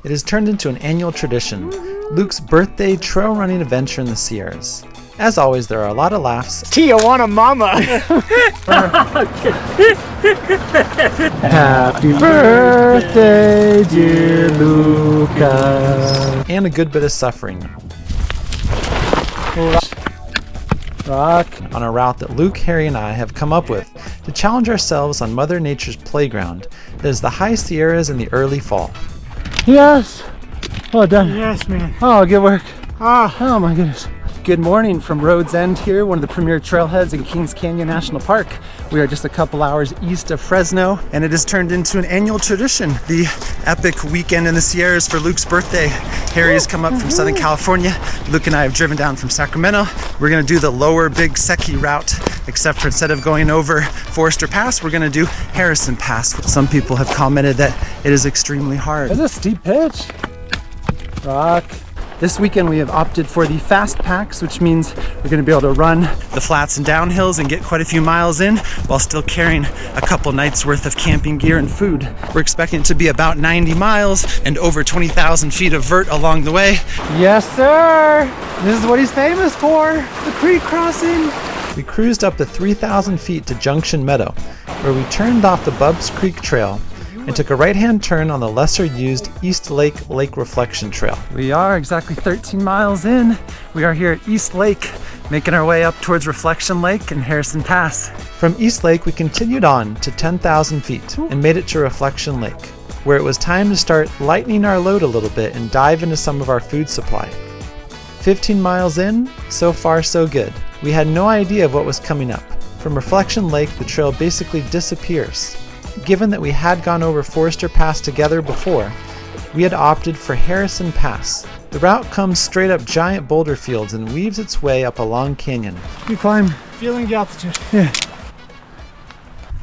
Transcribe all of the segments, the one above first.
It has turned into an annual tradition, Luke's birthday trail running adventure in the Sierras. As always, there are a lot of laughs. Tijuana mama! Happy birthday, dear Luca. And a good bit of suffering. Rock. On a route that Luke, Harry, and I have come up with to challenge ourselves on Mother Nature's playground that is the high Sierras in the early fall. Yes! Well done. Yes, man. Oh, good work. Oh my goodness. Good morning from Rhodes End here, one of the premier trailheads in Kings Canyon National Park. We are just a couple hours east of Fresno, and it has turned into an annual tradition, the epic weekend in the Sierras for Luke's birthday. Harry has come up from Southern California. Luke and I have driven down from Sacramento. We're gonna do the lower Big Seki route, except for instead of going over Forester Pass, we're gonna do Harrison Pass. Some people have commented that it is extremely hard. It's a steep pitch. Rock. This weekend we have opted for the fast packs, which means we're going to be able to run the flats and downhills and get quite a few miles in while still carrying a couple nights worth of camping gear and food. We're expecting it to be about 90 miles and over 20,000 feet of vert along the way. Yes, sir! This is what he's famous for, the creek crossing. We cruised up to 3,000 feet to Junction Meadow, where we turned off the Bubbs Creek Trail and took a right-hand turn on the lesser-used East Lake Lake Reflection Trail. We are exactly 13 miles in. We are here at East Lake, making our way up towards Reflection Lake and Harrison Pass. From East Lake, we continued on to 10,000 feet and made it to Reflection Lake, where it was time to start lightening our load a little bit and dive into some of our food supply. 15 miles in, so far so good. We had no idea of what was coming up. From Reflection Lake, the trail basically disappears. Given that we had gone over Forester Pass together before, we had opted for Harrison Pass. The route comes straight up giant boulder fields and weaves its way up a long canyon. You climb. Feeling the altitude. Yeah.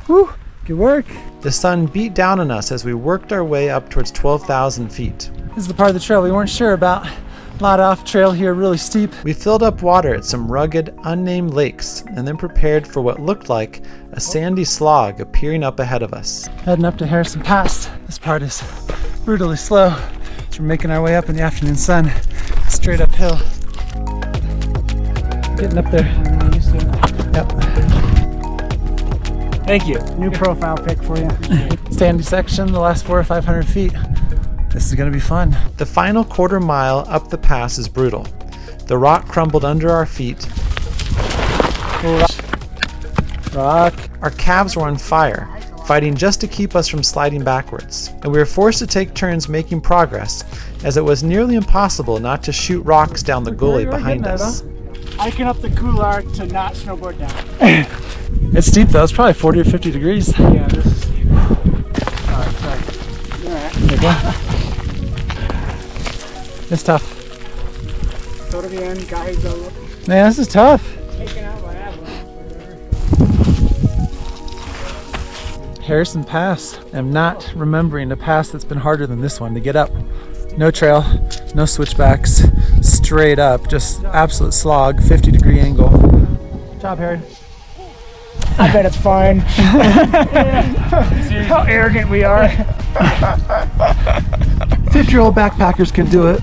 Woo, good work. The sun beat down on us as we worked our way up towards 12,000 feet. This is the part of the trail we weren't sure about. A lot off trail here, really steep. We filled up water at some rugged, unnamed lakes and then prepared for what looked like a sandy slog appearing up ahead of us. Heading up to Harrison Pass. This part is brutally slow. So we're making our way up in the afternoon sun, straight uphill. Getting up there. Yep. Thank you. New profile pic for you. Sandy section, the last 400 or 500 feet. This is gonna be fun. The final quarter mile up the pass is brutal. The rock crumbled under our feet. Rock. Our calves were on fire, fighting just to keep us from sliding backwards, and we were forced to take turns making progress, as it was nearly impossible not to shoot rocks down the gully behind us. Hiking up the couloir to not snowboard down. It's steep though, it's probably 40 or 50 degrees. Yeah, this is steep. Alright, sorry. Alright. There you go. It's tough. Go to the end, guys, go. Man, this is tough. Taken out by Avalanche, whatever. Harrison Pass. I'm not remembering a pass that's been harder than this one to get up. No trail, no switchbacks, straight up, just absolute slog, 50-degree angle. Good job, Harry. I bet it's fine. How arrogant we are. 50-year-old backpackers can do it.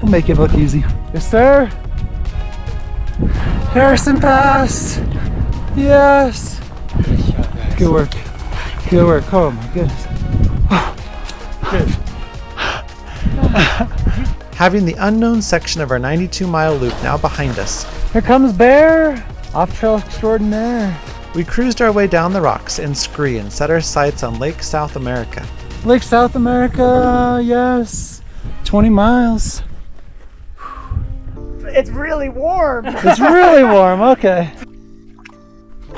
We'll make it look easy. Yes, sir. Harrison Pass. Yes. Good work. Good work. Oh my goodness. Good. Having the unknown section of our 92-mile loop now behind us, Here comes Bear. Off-trail extraordinaire. we cruised our way down the rocks and scree and set our sights on Lake South America. Lake South America, yes. 20 miles. It's really warm. It's really warm, okay.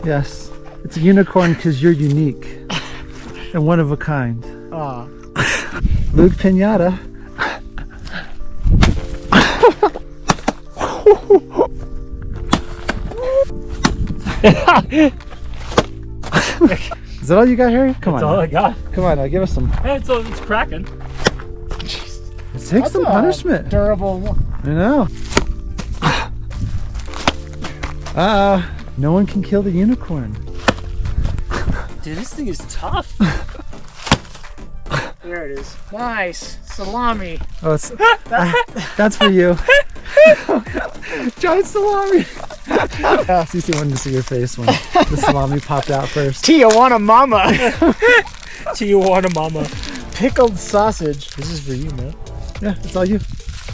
Yes, it's a unicorn because you're unique and one of a kind. Aw. Luke Pinata. Is that all you got, Harry? Come That's on. all I got. Come on, now give us some. Hey, it's cracking. Take some punishment. Durable one. I know. No one can kill the unicorn. Dude, this thing is tough. There it is. Nice. salami. Oh, it's, that's for you. Giant salami. Cece wanted to see your face when the salami popped out first. Tijuana mama. Tijuana mama. Pickled sausage. This is for you, man. Yeah, it's all you.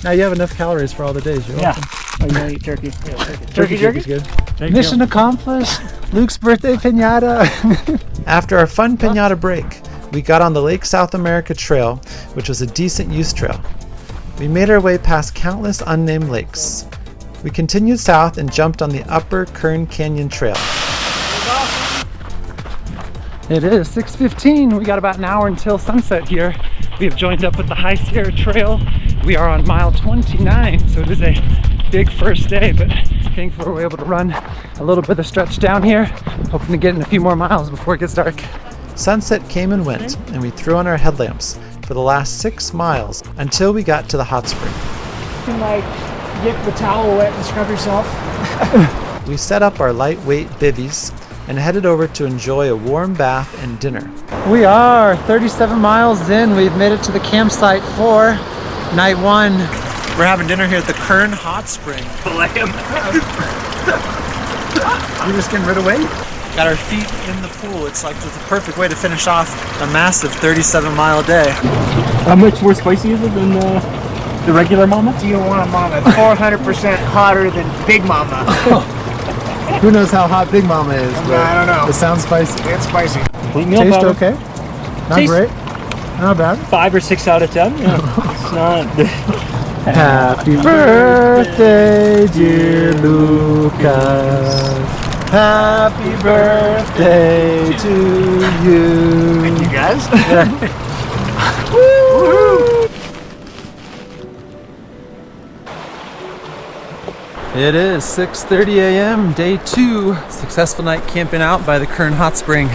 Now you have enough calories for all the days. You're welcome. Oh, you want to eat turkey? Yeah, Turkey's good. Thank Mission accomplished. Luke's birthday pinata. After our fun pinata break, we got on the Lake South America Trail, which was a decent use trail. We made our way past countless unnamed lakes. We continued south and jumped on the upper Kern Canyon Trail. It is 6:15. We got about an hour until sunset here. We have joined up with the High Sierra Trail. We are on mile 29, so it is a big first day, but thankfully we're able to run a little bit of stretch down here, hoping to get in a few more miles before it gets dark. Sunset came and went, and we threw on our headlamps for the last 6 miles until we got to the hot spring. You can like get the towel wet and scrub yourself. We set up our lightweight bivvies and headed over to enjoy a warm bath and dinner. We are 37 miles in. We've made it to the campsite for night 1. We're having dinner here at the Kern Hot Spring. You're just getting rid of weight? Got our feet in the pool. It's like the perfect way to finish off a massive 37-mile day. How much more spicy is it than the regular mama? Tijuana mama. 400% hotter than Big Mama. Who knows how hot Big Mama is? But I don't know. It sounds spicy. It's spicy. Complete meal Taste powder. okay? Not Taste- great? Not bad? 5 or 6 out of 10. Yeah. It's not. Happy birthday, dear Lucas. Happy birthday to you. Thank you guys. It is 6:30 a.m., day 2. Successful night camping out by the Kern Hot Spring.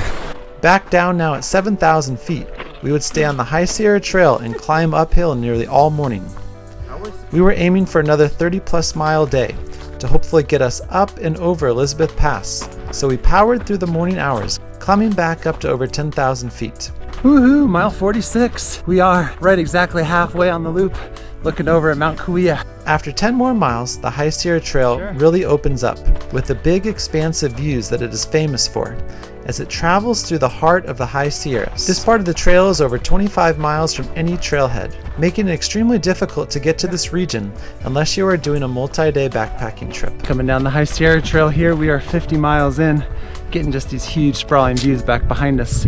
Back down now at 7,000 feet, we would stay on the High Sierra Trail and climb uphill nearly all morning. We were aiming for another 30-plus mile day to hopefully get us up and over Elizabeth Pass, so we powered through the morning hours, climbing back up to over 10,000 feet. Woohoo, mile 46. We are right exactly halfway on the loop, looking over at Mount Kaweah. After 10 more miles, the High Sierra Trail really opens up with the big expansive views that it is famous for as it travels through the heart of the High Sierras. This part of the trail is over 25 miles from any trailhead, making it extremely difficult to get to this region unless you are doing a multi-day backpacking trip. Coming down the High Sierra Trail here, we are 50 miles in, getting just these huge sprawling views back behind us.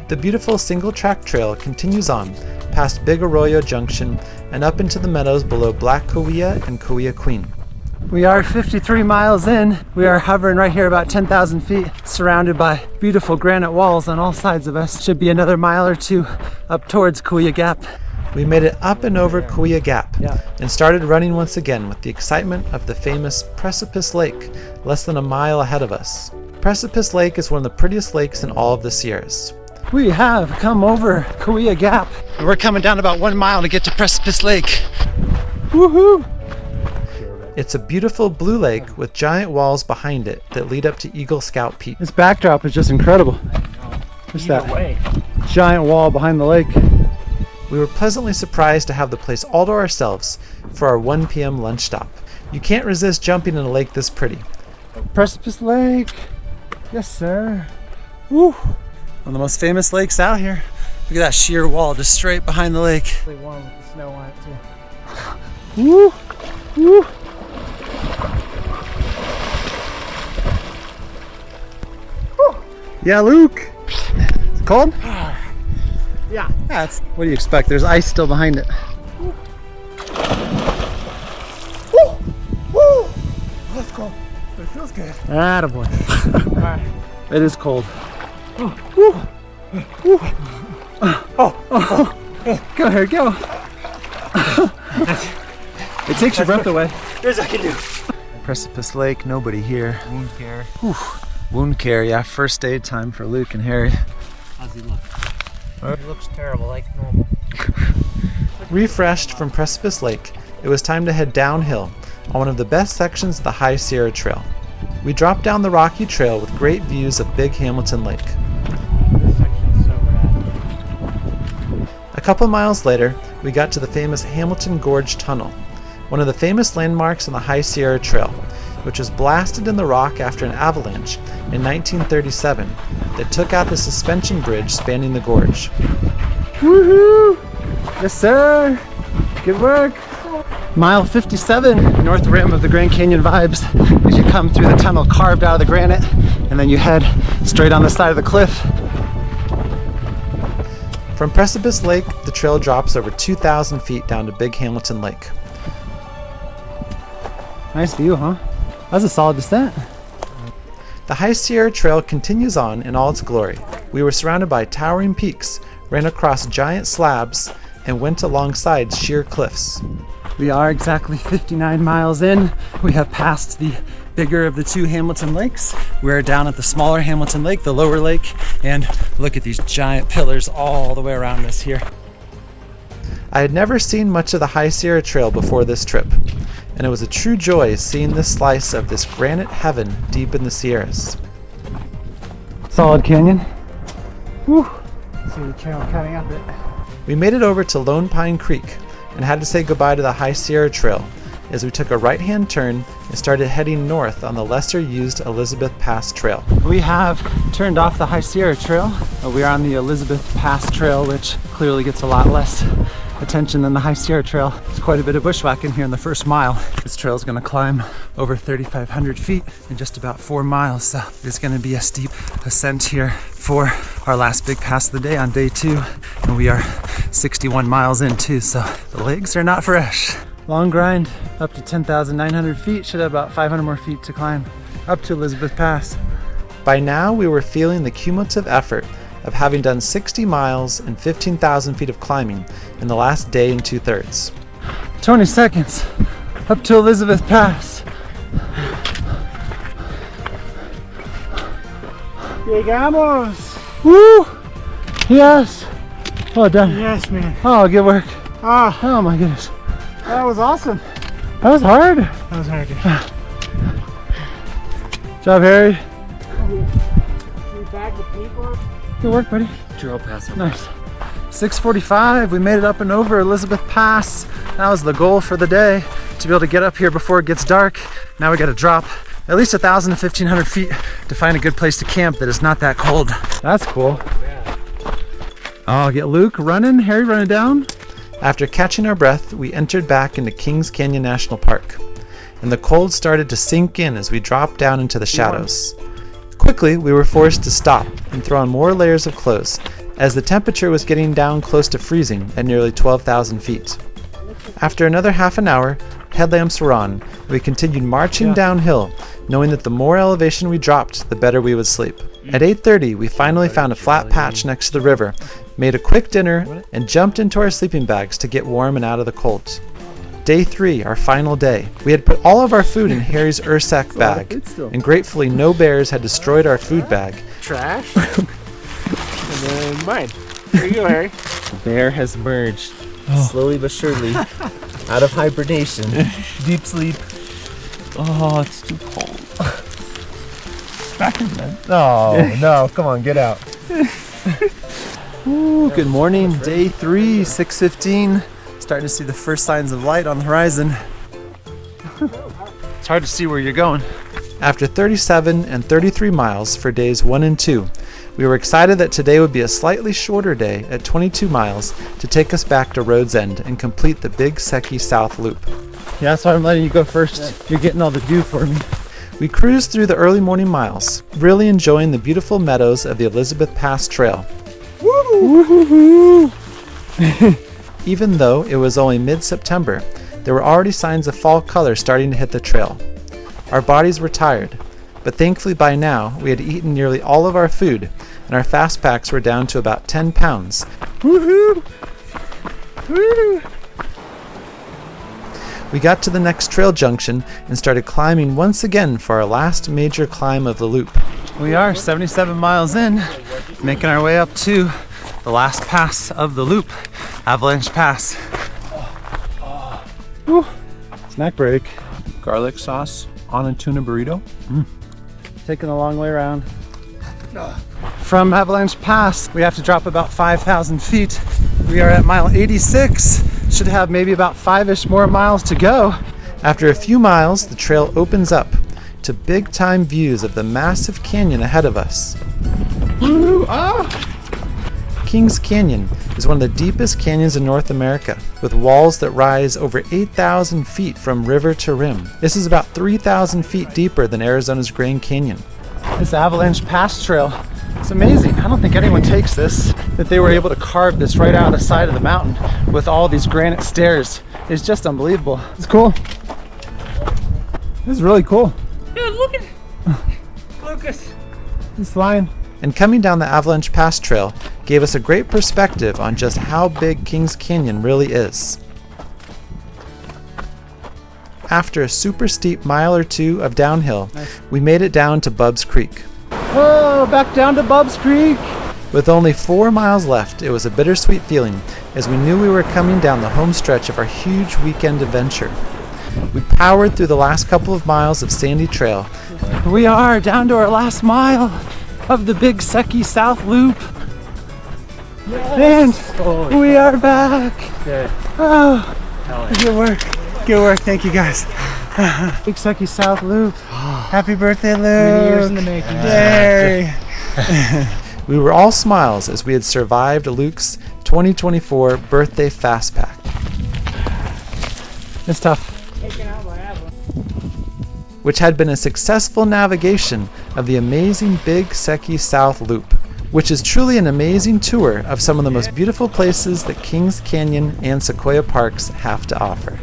The beautiful single-track trail continues on past Big Arroyo Junction and up into the meadows below Black Kaweah and Kaweah Queen. We are 53 miles in. We are hovering right here about 10,000 feet, surrounded by beautiful granite walls on all sides of us. Should be another mile or 2 up towards Kaweah Gap. We made it up and over Kaweah Gap and started running once again with the excitement of the famous Precipice Lake less than a mile ahead of us. Precipice Lake is one of the prettiest lakes in all of the Sierras. We have come over Kaweah Gap. We're coming down about 1 mile to get to Precipice Lake. Woohoo! It's a beautiful blue lake with giant walls behind it that lead up to Eagle Scout Peak. This backdrop is just incredible. Just that giant wall behind the lake. We were pleasantly surprised to have the place all to ourselves for our 1 p.m. lunch stop. You can't resist jumping in a lake this pretty. Precipice Lake. Yes, sir. Woo! One of the most famous lakes out here. Look at that sheer wall just straight behind the lake. Really warm with the snow on it too. Woo! Woo! Yeah, Luke. It's cold? Yeah. That's. What do you expect? There's ice still behind it. Woo! Woo! That's cold. But it feels good. Attaboy. Alright. It is cold. Woo! Woo! Go here, go. It takes your breath away. Here's what I can do. Precipice Lake, nobody here. Wound care. Wound care, yeah, first aid time for Luke and Harry. How's he look? He looks terrible, like normal. Refreshed from Precipice Lake, it was time to head downhill on one of the best sections of the High Sierra Trail. We dropped down the rocky trail with great views of Big Hamilton Lake. This section's so rad. A couple miles later, we got to the famous Hamilton Gorge Tunnel, one of the famous landmarks on the High Sierra Trail, which was blasted in the rock after an avalanche in 1937 that took out the suspension bridge spanning the gorge. Woohoo! Yes, sir! Good work! Mile 57, north rim of the Grand Canyon vibes, as you come through the tunnel carved out of the granite, and then you head straight on the side of the cliff. From Precipice Lake, the trail drops over 2,000 feet down to Big Hamilton Lake. Nice view, huh? That was a solid descent. The High Sierra Trail continues on in all its glory. We were surrounded by towering peaks, ran across giant slabs, and went alongside sheer cliffs. We are exactly 59 miles in. We have passed the bigger of the two Hamilton lakes. We're down at the smaller Hamilton Lake, the lower lake, and look at these giant pillars all the way around us here. I had never seen much of the High Sierra Trail before this trip, and it was a true joy seeing this slice of this granite heaven deep in the Sierras. Solid canyon. Woo! See the trail cutting up it. We made it over to Lone Pine Creek and had to say goodbye to the High Sierra Trail as we took a right-hand turn and started heading north on the lesser-used Elizabeth Pass Trail. We have turned off the High Sierra Trail. We are on the Elizabeth Pass Trail, which clearly gets a lot less attention than the High Sierra Trail. There's quite a bit of bushwhacking here in the first mile. This trail is going to climb over 3,500 feet in just about 4 miles, so it's going to be a steep ascent here for our last big pass of the day on day 2, and we are 61 miles in too, so the legs are not fresh. Long grind up to 10,900 feet. Should have about 500 more feet to climb up to Elizabeth Pass. By now, we were feeling the cumulative effort of having done 60 miles and 15,000 feet of climbing in the last day and 2/3. 20 seconds up to Elizabeth Pass. Llegamos! Woo! Yes! Oh, done. Yes, man. Oh, good work. Ah, Oh my goodness. that was awesome. That was hard. That was hard. Good job, Harry. We back the people. Good work, buddy. Trail pass. Nice. 6:45, we made it up and over Elizabeth Pass. That was the goal for the day, to be able to get up here before it gets dark. Now we got to drop at least 1,000 to 1,500 feet to find a good place to camp that is not that cold. That's cool. Oh, get Luke running, Harry running down. After catching our breath, we entered back into Kings Canyon National Park, and the cold started to sink in as we dropped down into the shadows. Quickly, we were forced to stop and throw on more layers of clothes, as the temperature was getting down close to freezing at nearly 12,000 feet. After another half an hour, headlamps were on, and we continued marching downhill, knowing that the more elevation we dropped, the better we would sleep. At 8:30, we finally found a flat patch next to the river, made a quick dinner, and jumped into our sleeping bags to get warm and out of the cold. Day 3, our final day. We had put all of our food in Harry's Ursack bag, and gratefully no bears had destroyed our food bag. Trash. And then mine. Here you go, Harry. The bear has emerged, slowly but surely, out of hibernation. Deep sleep. Oh, it's too cold. Back in bed. No, no, come on, get out. Ooh, good morning, day 3, 6:15. Starting to see the first signs of light on the horizon. It's hard to see where you're going. After 37 and 33 miles for days 1 and 2, we were excited that today would be a slightly shorter day at 22 miles to take us back to Road's End and complete the Big Seki South Loop. Yeah, that's why I'm letting you go first. You're getting all the dew for me. We cruised through the early morning miles, really enjoying the beautiful meadows of the Elizabeth Pass Trail. Woo-hoo-hoo. Even though it was only mid-September, there were already signs of fall color starting to hit the trail. Our bodies were tired, but thankfully by now we had eaten nearly all of our food, and our fast packs were down to about 10 pounds. Woohoo! Woo! We got to the next trail junction and started climbing once again for our last major climb of the loop. We are 77 miles in, making our way up to the last pass of the loop, Avalanche Pass. Woo. Snack break. Garlic sauce on a tuna burrito. Taking a long way around. From Avalanche Pass, we have to drop about 5,000 feet We are at mile 86. Should have maybe about 5-ish more miles to go. After a few miles, the trail opens up to big-time views of the massive canyon ahead of us. Woo! Ah! Kings Canyon is one of the deepest canyons in North America, with walls that rise over 8,000 feet from river to rim. This is about 3,000 feet deeper than Arizona's Grand Canyon. This Avalanche Pass trail, it's amazing. I don't think anyone takes this, that they were able to carve this right out of the side of the mountain with all these granite stairs. It's just unbelievable. It's cool. This is really cool. Dude, look at Lucas. He's flying. And coming down the Avalanche Pass trail gave us a great perspective on just how big Kings Canyon really is. After a super steep mile or two of downhill, we made it down to Bubbs Creek. Oh, back down to Bubbs Creek. With only 4 miles left, it was a bittersweet feeling as we knew we were coming down the home stretch of our huge weekend adventure. We powered through the last couple of miles of sandy trail. We are down to our last mile of the Big Seki South Loop. And we are back. Good. Oh, good work. Good work. Thank you guys. Big Seki South Loop. Happy birthday, Luke. Many years in the making. Yay. We were all smiles as we had survived Luke's 2024 birthday fast pack. It's tough. Which had been a successful navigation of the amazing Big Seki South Loop, which is truly an amazing tour of some of the most beautiful places that Kings Canyon and Sequoia Parks have to offer.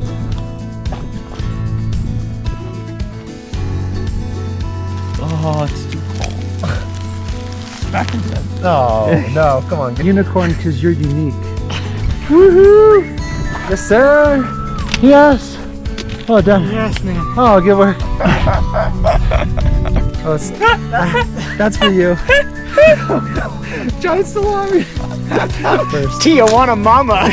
Oh, it's too cold. Back in bed. Oh, no, come on. Unicorn, because you're unique. Woohoo! Yes, sir. Yes. Oh, done. Yes, man. Oh, good work. Oh, that's for you. Giant salami. First. Tijuana mama.